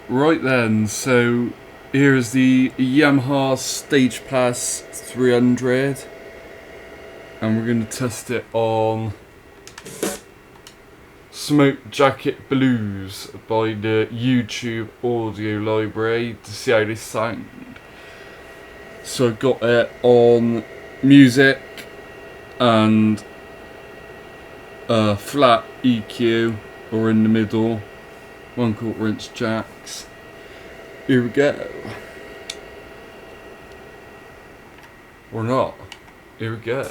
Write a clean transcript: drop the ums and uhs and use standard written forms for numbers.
Right then, so here is the Yamaha Stagepas 300, and we're going to test it on Smoke Jacket Blues by the YouTube audio library to see how they sound. So I got it on music and flat EQ or in the middle, 1/4 inch jacks. Here we go. Or not. Here we go.